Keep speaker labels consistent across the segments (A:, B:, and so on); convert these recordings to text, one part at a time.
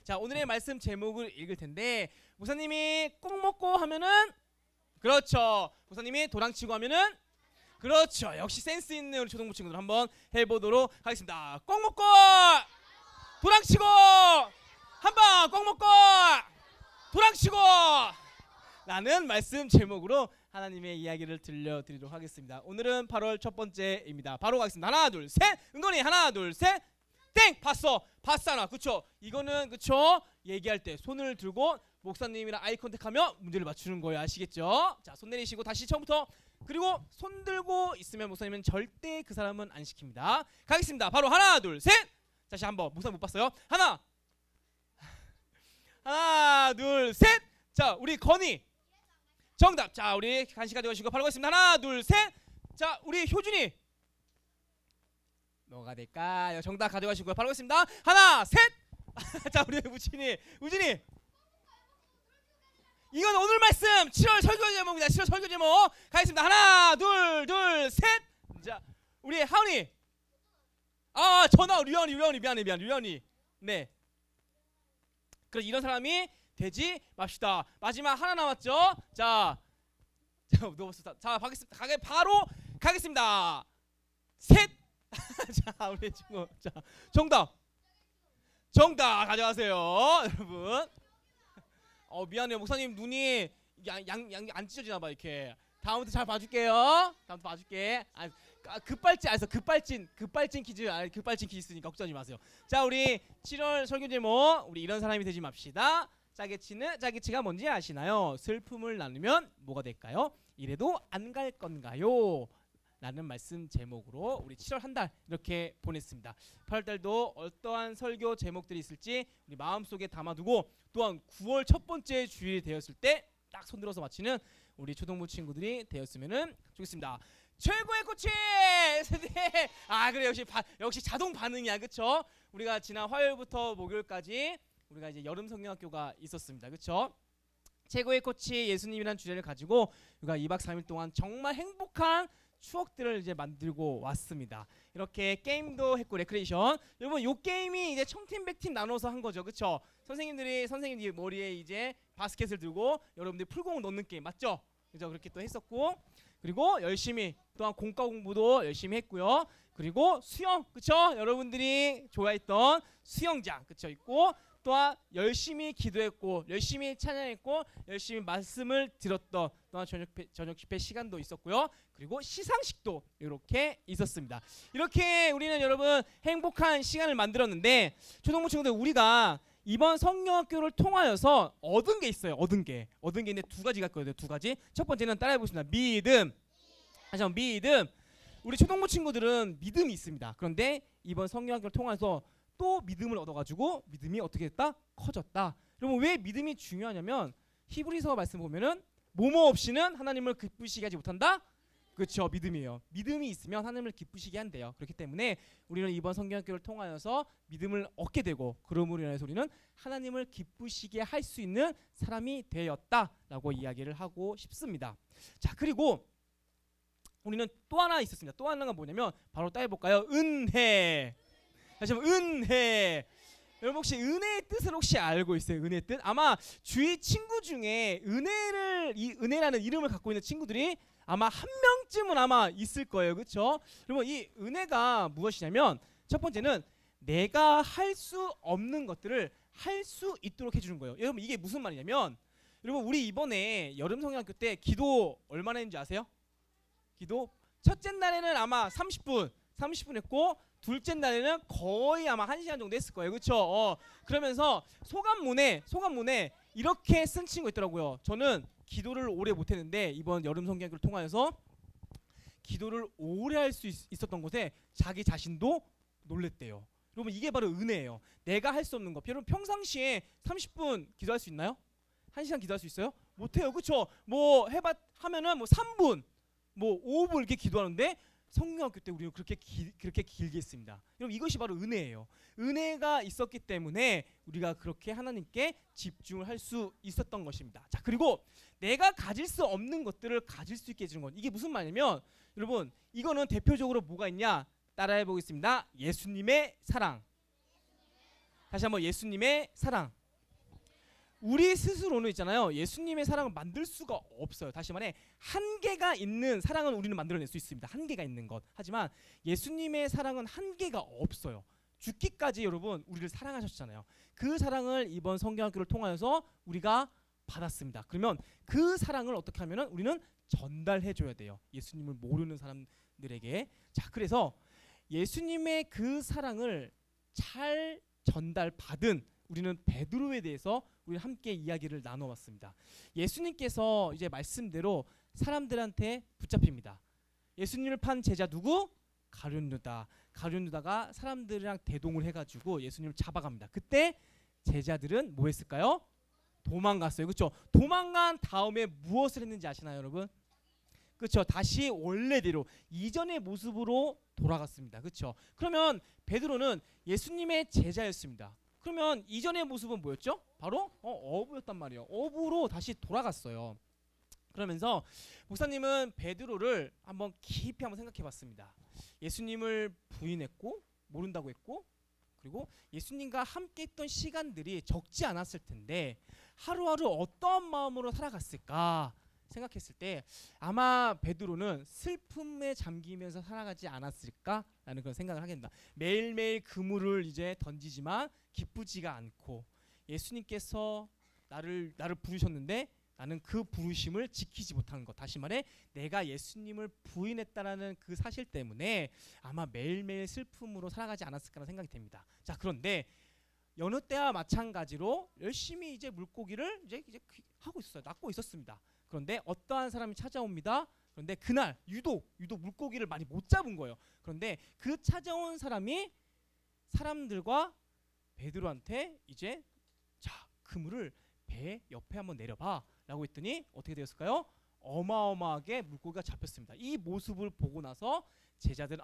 A: 자, 오늘의 말씀 제목을 읽을 텐데, 목사님이 꼭 먹고 하면은 그렇죠. 목사님이 도랑치고 하면은 그렇죠. 역시 센스 있는 우리 초등부 친구들 한번 해보도록 하겠습니다. 꼭 먹고 도랑치고 한번 꼭 먹고 도랑치고 라는 말씀 제목으로 하나님의 이야기를 들려드리도록 하겠습니다. 오늘은 8월 첫 번째입니다. 바로 가겠습니다. 하나 둘 셋. 은건이 하나 둘 셋. 땡! 봤어 하나. 그쵸? 이거는 그쵸? 얘기할 때 손을 들고 목사님이랑 아이 컨택하며 문제를 맞추는 거예요. 아시겠죠? 자, 손 내리시고 다시 처음부터. 그리고 손 들고 있으면 목사님은 절대 그 사람은 안 시킵니다. 가겠습니다. 바로 하나 둘 셋. 다시 한번. 목사님 못 봤어요? 하나 둘 셋. 자, 우리 건이 정답. 자, 우리 간식 가져가시고 바로 가겠습니다. 하나 둘 셋. 자, 우리 효준이 뭐가 될까요? 정답 가져가시고요. 바로 가겠습니다. 하나 셋. 자, 우리 우진이 이건 오늘 말씀 7월 설교 제목입니다. 7월 설교 제목 가겠습니다. 하나 둘 셋. 자, 우리 하은이 전화 류현이 미안해. 네. 그래서 이런 사람이 되지 맙시다. 마지막 하나 남았죠? 자, 바로 가겠습니다. 셋. 자, 우리 친구. 자, 정답 가져가세요, 여러분. 미안해요. 목사님 눈이 안 찢어지나 봐 이렇게. 다음부터 잘 봐줄게요. 다음부터 봐줄게. 급발진 퀴즈 있으니까 걱정하지 마세요. 자, 우리 7월 설교 제목, 우리 이런 사람이 되지 맙시다. 짜게치가 뭔지 아시나요? 슬픔을 나누면 뭐가 될까요? 이래도 안 갈 건가요? 라는 말씀 제목으로 우리 7월 한 달 이렇게 보냈습니다. 8월 달도 어떠한 설교 제목들이 있을지 우리 마음속에 담아두고, 또한 9월 첫 번째 주일이 되었을 때 딱 손들어서 마치는 우리 초등부 친구들이 되었으면 좋겠습니다. 최고의 코치! 네. 그래, 역시 자동 반응이야, 그쵸? 우리가 지난 화요일부터 목요일까지 우리가 이제 여름 성경학교가 있었습니다, 그쵸? 최고의 코치 예수님이란 주제를 가지고 우리가 2박 3일 동안 정말 행복한 추억들을 이제 만들고 왔습니다. 이렇게 게임도 했고 레크레이션. 여러분, 요 게임이 이제 청팀 백팀 나눠서 한 거죠, 그쵸? 선생님들이 머리에 이제 바스켓을 들고 여러분들이 풀공 넣는 게임 맞죠? 그죠? 그렇게 또 했었고, 그리고 열심히 또한 공과 공부도 열심히 했고요. 그리고 수영, 그쵸? 여러분들이 좋아했던 수영장, 그쵸? 있고, 또한 열심히 기도했고, 열심히 찬양했고, 열심히 말씀을 들었던 또한 저녁 집회 시간도 있었고요. 그리고 시상식도 이렇게 있었습니다. 이렇게 우리는 여러분 행복한 시간을 만들었는데, 초등부 친구들, 우리가 이번 성경학교를 통하여서 얻은 게 있어요. 얻은 게 있는데 두 가지가 있거든요. 두 가지. 첫 번째는 따라해 보겠습니다. 믿음. 다시 한번 믿음. 우리 초등부 친구들은 믿음이 있습니다. 그런데 이번 성경학교를 통해서 또 믿음을 얻어가지고 믿음이 어떻게 됐다? 커졌다. 여러분, 왜 믿음이 중요하냐면 히브리서 말씀 보면은 뭐뭐 없이는 하나님을 기쁘시게 하지 못한다. 그렇죠, 믿음이에요. 믿음이 있으면 하나님을 기쁘시게 한대요. 그렇기 때문에 우리는 이번 성경학교를 통하여서 믿음을 얻게 되고, 그러므로 인해서 우리는 하나님을 기쁘시게 할 수 있는 사람이 되었다라고 이야기를 하고 싶습니다. 자, 그리고 우리는 또 하나 있었습니다. 또 하나가 뭐냐면 바로 따져볼까요? 은혜. 다시 한번 은혜. 여러분, 혹시 은혜의 뜻을 혹시 알고 있어요? 은혜의 뜻? 아마 주위 친구 중에 은혜라는 이름을 갖고 있는 친구들이 아마 한 명쯤은 아마 있을 거예요, 그렇죠? 여러분, 이 은혜가 무엇이냐면 첫 번째는 내가 할 수 없는 것들을 할 수 있도록 해주는 거예요. 여러분, 이게 무슨 말이냐면, 여러분, 우리 이번에 여름 성경학교 때 기도 얼마나 했는지 아세요? 기도 첫째 날에는 아마 30분 했고, 둘째 날에는 거의 아마 1시간 정도 했을 거예요, 그렇죠? 그러면서 소감문에 이렇게 쓴 친구 있더라고요. 저는 기도를 오래 못했는데 이번 여름 성경학교를 통하여서 기도를 오래 할 수 있었던 곳에 자기 자신도 놀랬대요. 여러분 이게 바로 은혜예요. 내가 할 수 없는 것. 여러분 평상시에 30분 기도할 수 있나요? 1시간 기도할 수 있어요? 못해요. 그렇죠? 뭐 하면은 뭐 3분, 뭐 5분 이렇게 기도하는데 성령학교 때 우리는 그렇게 길게 했습니다. 여러분 이것이 바로 은혜예요. 은혜가 있었기 때문에 우리가 그렇게 하나님께 집중을 할 수 있었던 것입니다. 자, 그리고 내가 가질 수 없는 것들을 가질 수 있게 해주는 것. 이게 무슨 말이냐면 여러분 이거는 대표적으로 뭐가 있냐? 따라해 보겠습니다. 예수님의 사랑. 다시 한번 예수님의 사랑. 우리 스스로는 있잖아요. 예수님의 사랑을 만들 수가 없어요. 다시 말해 한계가 있는 사랑은 우리는 만들어낼 수 있습니다. 한계가 있는 것. 하지만 예수님의 사랑은 한계가 없어요. 죽기까지 여러분 우리를 사랑하셨잖아요. 그 사랑을 이번 성경학교를 통하여서 우리가 받았습니다. 그러면 그 사랑을 어떻게 하면은 우리는 전달해 줘야 돼요. 예수님을 모르는 사람들에게. 자, 그래서 예수님의 그 사랑을 잘 전달받은 우리는 베드로에 대해서 우리 함께 이야기를 나눠봤습니다. 예수님께서 이제 말씀대로 사람들한테 붙잡힙니다. 예수님을 판 제자 누구? 가룟 유다. 가룟 유다가 사람들이랑 대동을 해가지고 예수님을 잡아갑니다. 그때 제자들은 뭐 했을까요? 도망갔어요. 그렇죠? 도망간 다음에 무엇을 했는지 아시나요, 여러분? 그렇죠? 다시 원래대로 이전의 모습으로 돌아갔습니다. 그렇죠? 그러면 베드로는 예수님의 제자였습니다. 그러면 이전의 모습은 뭐였죠? 바로 어부였단 말이에요. 어부로 다시 돌아갔어요. 그러면서 목사님은 베드로를 한번 깊이 한번 생각해봤습니다. 예수님을 부인했고 모른다고 했고 그리고 예수님과 함께 있던 시간들이 적지 않았을 텐데 하루하루 어떤 마음으로 살아갔을까 생각했을 때 아마 베드로는 슬픔에 잠기면서 살아가지 않았을까라는 그런 생각을 하게 됩니다. 매일매일 그물을 이제 던지지만 기쁘지가 않고 예수님께서 나를 부르셨는데 나는 그 부르심을 지키지 못하는 것. 다시 말해 내가 예수님을 부인했다라는 그 사실 때문에 아마 매일매일 슬픔으로 살아가지 않았을까라는 생각이 됩니다. 자, 그런데 여느 때와 마찬가지로 열심히 이제 물고기를 이제 하고 있었어요. 낚고 있었습니다. 그런데 어떠한 사람이 찾아옵니다. 그런데 그날 유독 물고기를 많이 못 잡은 거예요. 그런데 그 찾아온 사람이 사람들과 베드로한테 이제 자, 그물을 배 옆에 한번 내려봐 라고 했더니 어떻게 되었을까요? 어마어마하게 물고기가 잡혔습니다. 이 모습을 보고 나서 제자들은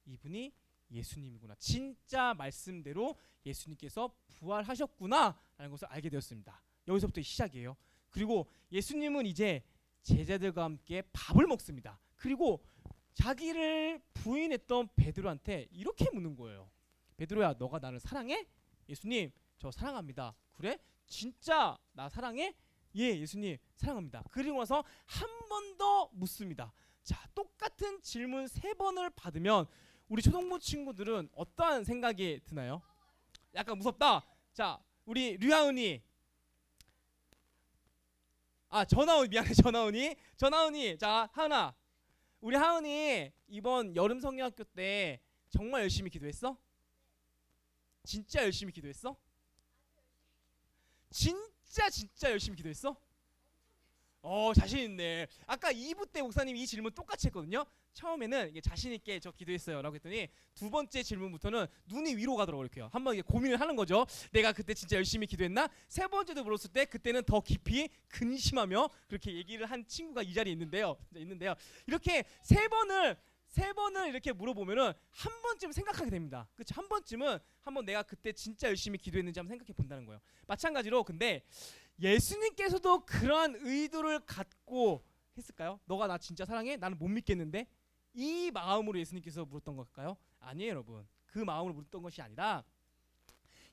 A: 이분이 예수님이구나. 진짜 말씀대로 예수님께서 부활하셨구나 라는 것을 알게 되었습니다. 여기서부터 시작이에요. 그리고 예수님은 이제 제자들과 함께 밥을 먹습니다. 그리고 자기를 부인했던 베드로한테 이렇게 묻는 거예요. 베드로야, 너가 나를 사랑해? 예수님, 저 사랑합니다. 그래? 진짜 나 사랑해? 예, 예수님 사랑합니다. 그리고 나서 한 번 더 묻습니다. 자, 똑같은 질문 3번을 받으면 우리 초등부 친구들은 어떠한 생각이 드나요? 약간 무섭다. 자, 우리 류하은이 전하은이 미안해. 전하은이 자, 하은아, 우리 하은이 이번 여름 성경학교 때 정말 열심히 기도했어? 진짜 열심히 기도했어? 진짜 열심히 기도했어? 자신 있네. 아까 2부 때 목사님이 이 질문 똑같이 했거든요. 처음에는 이게 자신 있게 저 기도했어요라고 했더니 두 번째 질문부터는 눈이 위로 가더라고요. 이렇게요. 한번 고민을 하는 거죠. 내가 그때 진짜 열심히 기도했나? 세 번째도 물었을 때 그때는 더 깊이 근심하며 그렇게 얘기를 한 친구가 이 자리에 있는데요. 이렇게 세 번을 이렇게 물어보면은 한 번쯤 생각하게 됩니다. 그렇죠? 한 번쯤은 한번 내가 그때 진짜 열심히 기도했는지 한번 생각해 본다는 거예요. 마찬가지로 근데 예수님께서도 그러한 의도를 갖고 했을까요? 너가 나 진짜 사랑해? 나는 못 믿겠는데? 이 마음으로 예수님께서 물었던 걸까요? 아니에요, 여러분. 그 마음으로 물었던 것이 아니라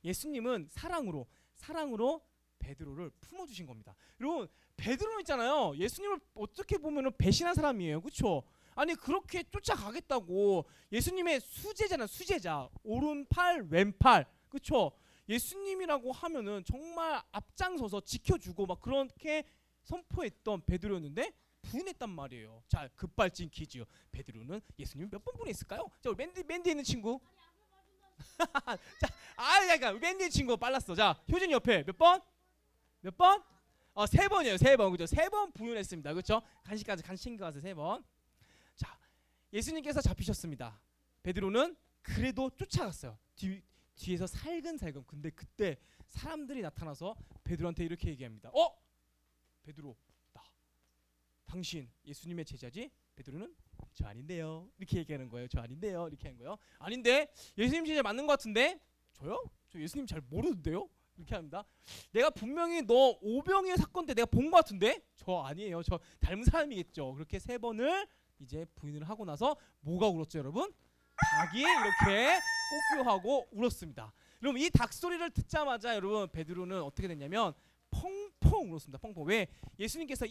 A: 예수님은 사랑으로 베드로를 품어주신 겁니다. 여러분, 베드로 있잖아요. 예수님을 어떻게 보면 배신한 사람이에요. 그렇죠? 아니 그렇게 쫓아가겠다고 예수님의 수제자는 수제자 오른팔 왼팔 그렇죠? 예수님이라고 하면은 정말 앞장서서 지켜주고 막 그렇게 선포했던 베드로였는데 부인했단 말이에요. 자, 급발진 퀴즈. 베드로는 예수님 몇 번 부인했을까요? 자, 우리 맨디에 있는 친구. 자, 그러니까 맨디의 친구 빨랐어. 자, 효진이 옆에 몇 번? 3번이에요. 3번. 그죠? 3번 부인했습니다. 그렇죠? 간식 챙겨가서 3번. 자, 예수님께서 잡히셨습니다. 베드로는 그래도 쫓아갔어요. 뒤에서 살근살근. 근데 그때 사람들이 나타나서 베드로한테 이렇게 얘기합니다. 베드로, 당신 예수님의 제자지? 베드로는 저 아닌데요. 이렇게 얘기하는 거예요. 저 아닌데요. 이렇게 하는 거예요. 아닌데 예수님 제자 맞는 것 같은데? 저요? 저 예수님 잘 모르는데요? 이렇게 합니다. 내가 분명히 너 오병이의 사건 때 내가 본 것 같은데? 저 아니에요. 저 닮은 사람이겠죠. 그렇게 3번을 이제 부인을 하고 나서 뭐가 울었죠, 여러분? 닭이 이렇게 꼬끼하고 울었습니다. 여러분 이 닭 소리를 듣자마자 여러분 베드로는 어떻게 됐냐면 펑펑 울었습니다. 펑펑. 왜? 예수님께서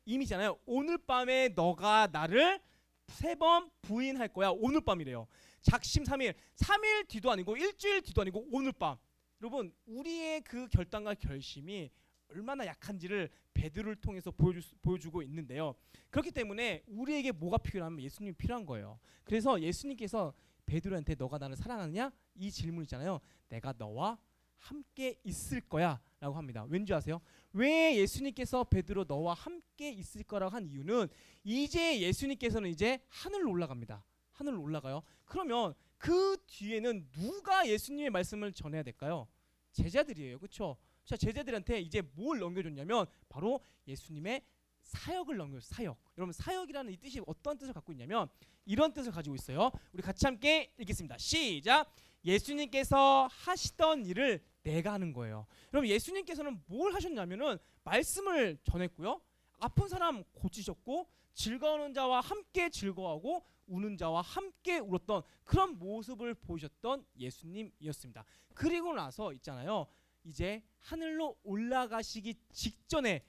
A: 이미잖아요. 오늘 밤에 너가 나를 3번 부인할 거야. 오늘 밤이래요. 작심 3일. 3일 뒤도 아니고 일주일 뒤도 아니고 오늘 밤. 여러분 우리의 그 결단과 결심이 얼마나 약한지를 베드로를 통해서 보여주고 있는데요. 그렇기 때문에 우리에게 뭐가 필요하면 예수님이 필요한 거예요. 그래서 예수님께서 베드로한테 너가 나를 사랑하느냐? 이 질문이잖아요. 내가 너와 함께 있을 거야 라고 합니다. 왠지 아세요? 왜 예수님께서 베드로 너와 함께 있을 거라고 한 이유는 이제 예수님께서는 이제 하늘로 올라갑니다. 하늘로 올라가요. 그러면 그 뒤에는 누가 예수님의 말씀을 전해야 될까요? 제자들이에요. 그렇죠? 자, 제자들한테 이제 뭘 넘겨줬냐면 바로 예수님의 사역을 넘겨줬어요. 사역. 여러분 사역이라는 이 뜻이 어떤 뜻을 갖고 있냐면 이런 뜻을 가지고 있어요. 우리 같이 함께 읽겠습니다. 시작. 예수님께서 하시던 일을 내가 하는 거예요. 여러분 예수님께서는 뭘 하셨냐면은 말씀을 전했고요. 아픈 사람 고치셨고 즐거워하는 자와 함께 즐거워하고 우는 자와 함께 울었던 그런 모습을 보이셨던 예수님이었습니다. 그리고 나서 있잖아요. 이제 하늘로 올라가시기 직전에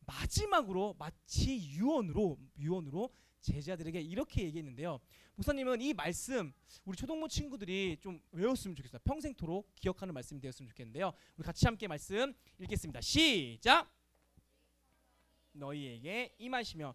A: 마지막으로 마치 유언으로 제자들에게 이렇게 얘기했는데요. 목사님은 이 말씀 우리 초동부 친구들이 좀 외웠으면 좋겠어요. 평생토록 기억하는 말씀이 되었으면 좋겠는데요. 우리 같이 함께 말씀 읽겠습니다. 시작. 너희에게 임하시며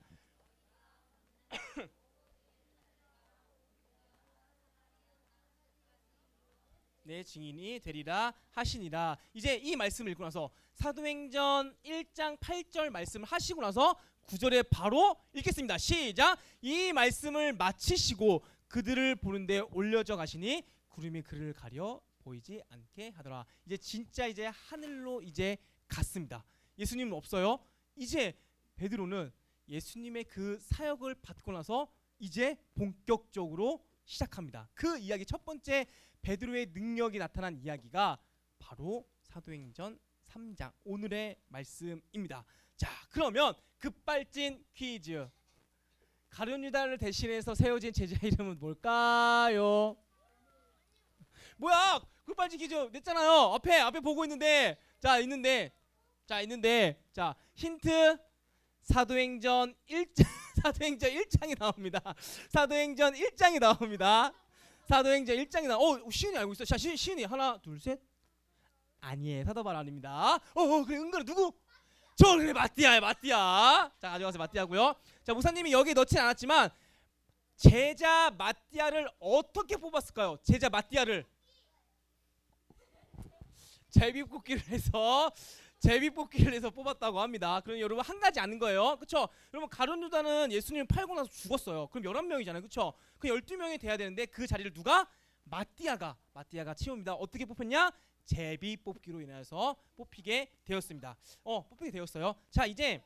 A: 내 증인이 되리라 하시니라. 이제 이 말씀을 읽고 나서 사도행전 1장 8절 말씀을 하시고 나서 9절에 바로 읽겠습니다. 시작. 이 말씀을 마치시고 그들을 보는데 올려져 가시니 구름이 그를 가려 보이지 않게 하더라. 이제 진짜 이제 하늘로 이제 갔습니다. 예수님은 없어요. 이제 베드로는 예수님의 그 사역을 받고 나서 이제 본격적으로 시작합니다. 그 이야기 첫 번째 베드로의 능력이 나타난 이야기가 바로 사도행전 3장 오늘의 말씀입니다. 자, 그러면 급발진 퀴즈. 가룟 유다를 대신해서 세워진 제자 이름은 뭘까요? 뭐야? 급발진 퀴즈 냈잖아요. 앞에 보고 있는데. 자, 힌트. 사도행전 1장이 나옵니다. 사도행전 1장이 나옵니다. 사도행전 1장이 시은이 알고 있어. 자, 시은이 하나, 둘, 셋. 아니에요. 사도바울 아닙니다. 그래 은근히 누구? 저 그래 마띠아야. 자, 가져가세요. 마띠아고요. 자, 목사님이 여기에 넣진 않았지만 제자 마띠아를 어떻게 뽑았을까요? 제자 마띠아를 제비뽑기를 해서 뽑았다고 합니다. 그럼 여러분 한 가지 아는 거예요. 그렇죠? 여러분 가룟 유다는 예수님을 팔고 나서 죽었어요. 그럼 11명이잖아요. 그렇죠? 그 12명이 돼야 되는데 그 자리를 누가? 마띠아가 채웁니다. 어떻게 뽑혔냐? 제비뽑기로 인해서 뽑히게 되었습니다. 뽑히게 되었어요. 자, 이제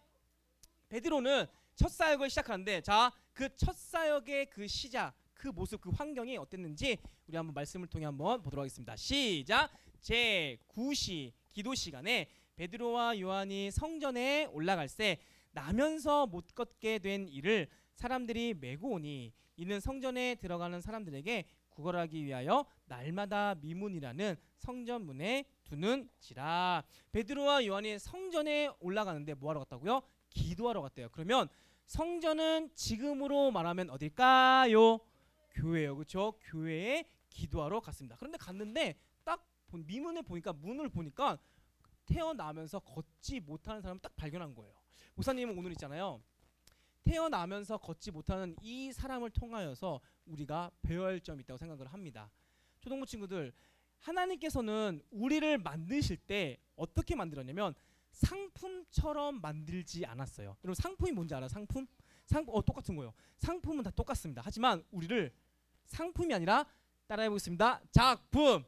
A: 베드로는 첫 사역을 시작하는데 자, 그 첫 사역의 그 시작, 그 모습, 그 환경이 어땠는지 우리 한번 말씀을 통해 한번 보도록 하겠습니다. 시작. 제9시 기도 시간에 베드로와 요한이 성전에 올라갈새 나면서 못 걷게 된 이를 사람들이 메고 오니 이는 성전에 들어가는 사람들에게 구걸하기 위하여 날마다 미문이라는 성전문에 두는지라. 베드로와 요한이 성전에 올라가는데 뭐하러 갔다고요? 기도하러 갔대요. 그러면 성전은 지금으로 말하면 어딜까요? 교회예요. 그렇죠? 교회에 기도하러 갔습니다. 그런데 갔는데 딱 미문을 보니까 문을 보니까 태어나면서 걷지 못하는 사람을 딱 발견한 거예요. 목사님은 오늘 있잖아요. 태어나면서 걷지 못하는 이 사람을 통하여서 우리가 배워야 할 점이 있다고 생각을 합니다. 초등부 친구들, 하나님께서는 우리를 만드실 때 어떻게 만들었냐면 상품처럼 만들지 않았어요. 여러분 상품이 뭔지 알아요? 똑같은 거예요. 상품은 다 똑같습니다. 하지만 우리를 상품이 아니라 따라해 보겠습니다. 작품.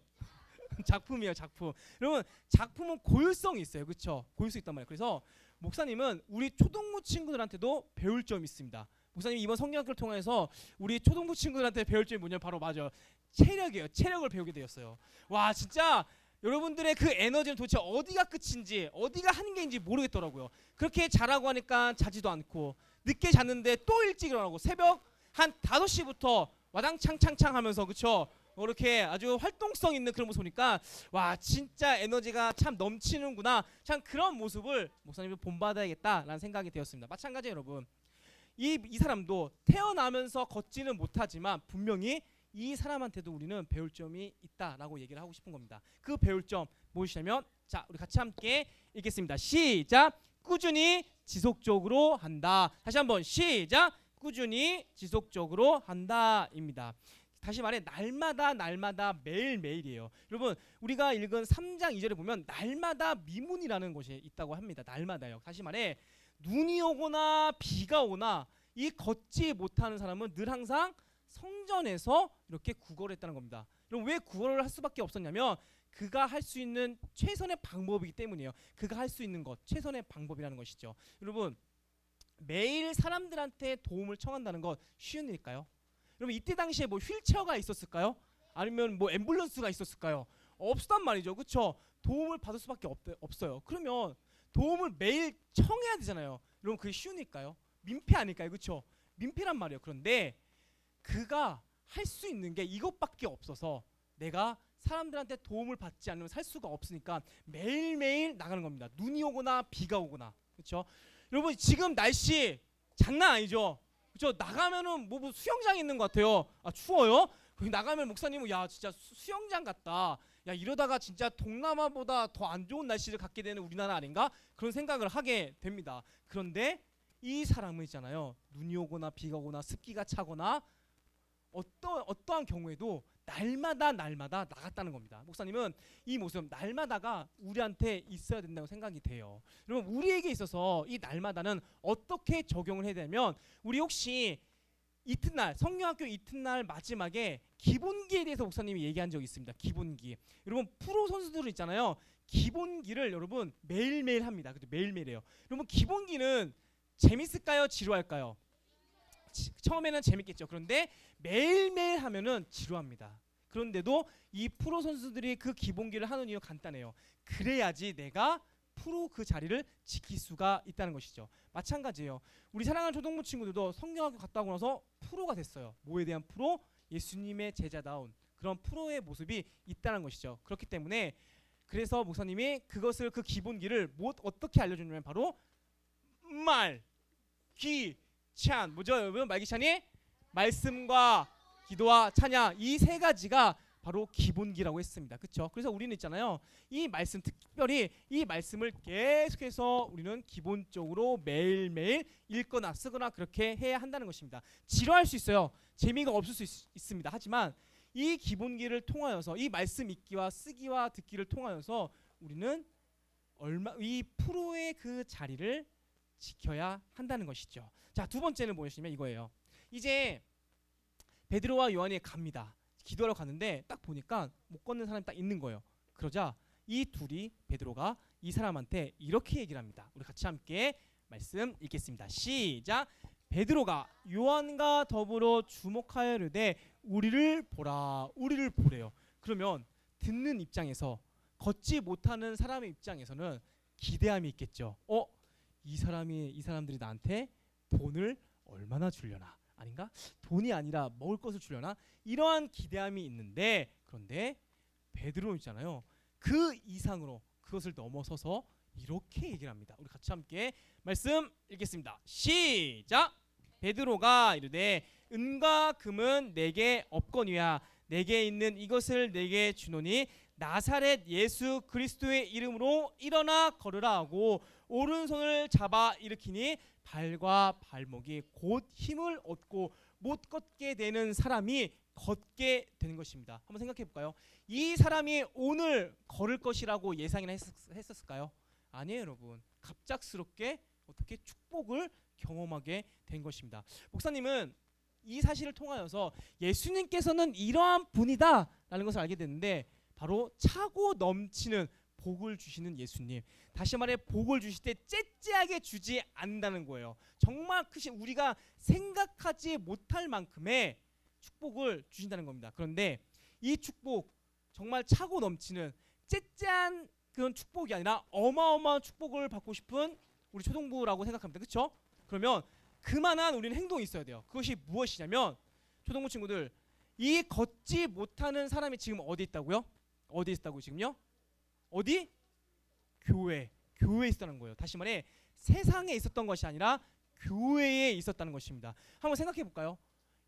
A: 작품이에요, 작품. 여러분, 작품은 고유성이 있어요. 그렇죠? 고유성 있단 말이에요. 그래서 목사님은 우리 초등부 친구들한테도 배울 점이 있습니다. 목사님이 이번 성경학교를 통해서 우리 초등부 친구들한테 배울 점이 뭐냐면 바로 맞아요. 체력이에요. 체력을 배우게 되었어요. 와, 진짜 여러분들의 그 에너지는 도대체 어디가 끝인지 어디가 한계인지 모르겠더라고요. 그렇게 자라고 하니까 자지도 않고 늦게 잤는데 또 일찍 일어나고 새벽 한 5시부터 와당창창창 하면서 그쵸? 이렇게 아주 활동성 있는 그런 모습 보니까 와 진짜 에너지가 참 넘치는구나. 참 그런 모습을 목사님이 본받아야겠다라는 생각이 되었습니다. 마찬가지예요 여러분. 이 사람도 태어나면서 걷지는 못하지만 분명히 이 사람한테도 우리는 배울 점이 있다라고 얘기를 하고 싶은 겁니다. 그 배울 점 무엇이냐면 자 우리 같이 함께 읽겠습니다. 시작. 꾸준히 지속적으로 한다. 다시 한번 시작. 꾸준히 지속적으로 한다입니다. 다시 말해 날마다 매일매일이에요. 여러분 우리가 읽은 3장 2절에 보면 날마다 미문이라는 것이 있다고 합니다. 날마다요. 다시 말해 눈이 오거나 비가 오나 이 걷지 못하는 사람은 늘 항상 성전에서 이렇게 구걸을 했다는 겁니다. 그럼 왜 구걸을 할 수밖에 없었냐면 그가 할 수 있는 최선의 방법이기 때문이에요. 그가 할 수 있는 것 최선의 방법이라는 것이죠. 여러분 매일 사람들한테 도움을 청한다는 것 쉬운 일일까요? 여러분 이때 당시에 뭐 휠체어가 있었을까요? 아니면 뭐 앰뷸런스가 있었을까요? 없었단 말이죠. 그렇죠? 도움을 받을 수밖에 없어요. 그러면 도움을 매일 청해야 되잖아요. 여러분 그게 쉬운 일일까요? 민폐 아닐까요? 그렇죠? 민폐란 말이에요. 그런데 그가 할 수 있는 게 이것밖에 없어서 내가 사람들한테 도움을 받지 않으면 살 수가 없으니까 매일매일 나가는 겁니다. 눈이 오거나 비가 오거나. 그렇죠? 여러분 지금 날씨 장난 아니죠? 그렇죠? 나가면은 뭐 수영장 있는 것 같아요. 아 추워요? 거기 나가면 목사님은 야 진짜 수영장 같다. 야 이러다가 진짜 동남아보다 더 안 좋은 날씨를 갖게 되는 우리나라 아닌가? 그런 생각을 하게 됩니다. 그런데 이 사람은 있잖아요. 눈이 오거나 비가 오거나 습기가 차거나 어떠한 경우에도 날마다 나갔다는 겁니다. 목사님은 이 모습 날마다가 우리한테 있어야 된다고 생각이 돼요. 여러분 우리에게 있어서 이 날마다는 어떻게 적용을 해야 되냐면 우리 혹시 이튿날 성경학교 이튿날 마지막에 기본기에 대해서 목사님이 얘기한 적이 있습니다. 기본기. 여러분 프로 선수들 있잖아요. 기본기를 여러분 매일매일 합니다. 그죠? 매일매일 해요. 여러분 기본기는 재밌을까요? 지루할까요? 처음에는 재밌겠죠. 그런데 매일매일 하면은 지루합니다. 그런데도 이 프로 선수들이 그 기본기를 하는 이유가 간단해요. 그래야지 내가 프로 그 자리를 지킬 수가 있다는 것이죠. 마찬가지예요. 우리 사랑하는 초등부 친구들도 성경학교 갔다 오고 나서 프로가 됐어요. 뭐에 대한 프로? 예수님의 제자다운 그런 프로의 모습이 있다는 것이죠. 그렇기 때문에 그래서 목사님이 그것을 그 기본기를 어떻게 알려주냐면 바로 말, 귀, 찬 뭐죠 여러분? 말기찬이 말씀과 기도와 찬양 이 세 가지가 바로 기본기라고 했습니다. 그렇죠? 그래서 우리는 있잖아요. 이 말씀 특별히 이 말씀을 계속해서 우리는 기본적으로 매일매일 읽거나 쓰거나 그렇게 해야 한다는 것입니다. 지루할 수 있어요. 재미가 없을 수 있습니다. 하지만 이 기본기를 통하여서 이 말씀 읽기와 쓰기와 듣기를 통하여서 우리는 이 프로의 그 자리를 지켜야 한다는 것이죠. 자, 두 번째는 무엇이냐면 이거예요. 이제 베드로와 요한이 갑니다. 기도하러 갔는데 딱 보니까 못 걷는 사람이 딱 있는 거예요. 그러자 이 둘이 베드로가 이 사람한테 이렇게 얘기를 합니다. 우리 같이 함께 말씀 읽겠습니다. 시작. 베드로가 요한과 더불어 주목하여 이르되 우리를 보라. 우리를 보래요. 그러면 듣는 입장에서 걷지 못하는 사람의 입장에서는 기대함이 있겠죠. 이 사람들이 나한테 돈을 얼마나 주려나? 아닌가? 돈이 아니라 먹을 것을 주려나? 이러한 기대함이 있는데 그런데 베드로 있잖아요. 그 이상으로 그것을 넘어서서 이렇게 얘기를 합니다. 우리 같이 함께 말씀 읽겠습니다. 시작. 베드로가 이르되 은과 금은 내게 없거니와 내게 있는 이것을 내게 주노니 나사렛 예수 그리스도의 이름으로 일어나 걸으라 하고 오른손을 잡아 일으키니 발과 발목이 곧 힘을 얻고 못 걷게 되는 사람이 걷게 되는 것입니다. 한번 생각해 볼까요? 이 사람이 오늘 걸을 것이라고 예상이나 했었을까요? 아니에요, 여러분. 갑작스럽게 어떻게 축복을 경험하게 된 것입니다. 목사님은 이 사실을 통하여서 예수님께서는 이러한 분이다라는 것을 알게 됐는데 바로 차고 넘치는 복을 주시는 예수님. 다시 말해 복을 주실 때 째째하게 주지 않는다는 거예요. 정말 크신 우리가 생각하지 못할 만큼의 축복을 주신다는 겁니다. 그런데 이 축복 정말 차고 넘치는 째째한 그런 축복이 아니라 어마어마한 축복을 받고 싶은 우리 초등부라고 생각합니다. 그렇죠? 그러면 그만한 우리는 행동이 있어야 돼요. 그것이 무엇이냐면 초등부 친구들 이 걷지 못하는 사람이 지금 어디 있다고요? 어디 있다고 지금요? 어디? 교회에 있었다는 거예요. 다시 말해 세상에 있었던 것이 아니라 교회에 있었다는 것입니다. 한번 생각해 볼까요?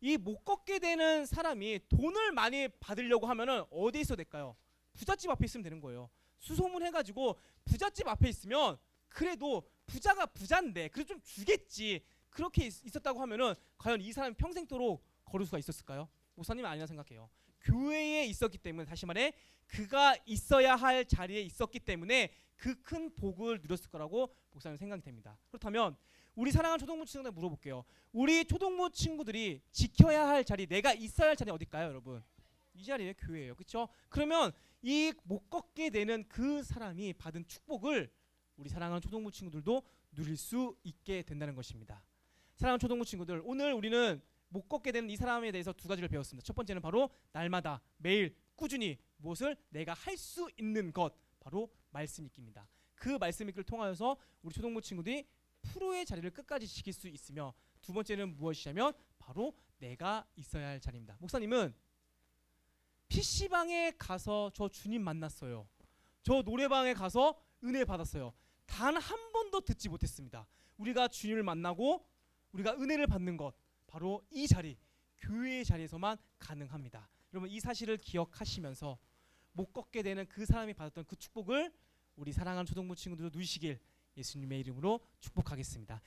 A: 이 못 걷게 되는 사람이 돈을 많이 받으려고 하면은 어디에 있어야 될까요? 부잣집 앞에 있으면 되는 거예요. 수소문해가지고 부잣집 앞에 있으면 그래도 부자가 부자인데 그래도 좀 주겠지. 그렇게 있었다고 하면은 과연 이 사람이 평생도록 걸을 수가 있었을까요? 목사님은 아니라 생각해요. 교회에 있었기 때문에 다시 말해 그가 있어야 할 자리에 있었기 때문에 그 큰 복을 누렸을 거라고 목사님 생각이 됩니다. 그렇다면 우리 사랑하는 초등부 친구들 물어볼게요. 우리 초등부 친구들이 지켜야 할 자리, 내가 있어야 할 자리 어딜까요, 여러분? 이 자리에 교회예요, 그렇죠? 그러면 이 못 걷게 되는 그 사람이 받은 축복을 우리 사랑하는 초등부 친구들도 누릴 수 있게 된다는 것입니다. 사랑하는 초등부 친구들, 오늘 우리는 못 걷게 되는 이 사람에 대해서 두 가지를 배웠습니다. 첫 번째는 바로 날마다 매일 꾸준히 무엇을 내가 할 수 있는 것, 바로 말씀 읽기입니다. 그 말씀 읽기를 통하여서 우리 초등부 친구들이 프로의 자리를 끝까지 지킬 수 있으며, 두 번째는 무엇이냐면 바로 내가 있어야 할 자리입니다. 목사님은 PC방에 가서 저 주님 만났어요. 저 노래방에 가서 은혜 받았어요. 단 한 번도 듣지 못했습니다. 우리가 주님을 만나고 우리가 은혜를 받는 것, 바로 이 자리, 교회의 자리에서만 가능합니다. 여러분 이 사실을 기억하시면서 못 걷게 되는 그 사람이 받았던 그 축복을 우리 사랑하는 초등부 친구들도 누리시길 예수님의 이름으로 축복하겠습니다.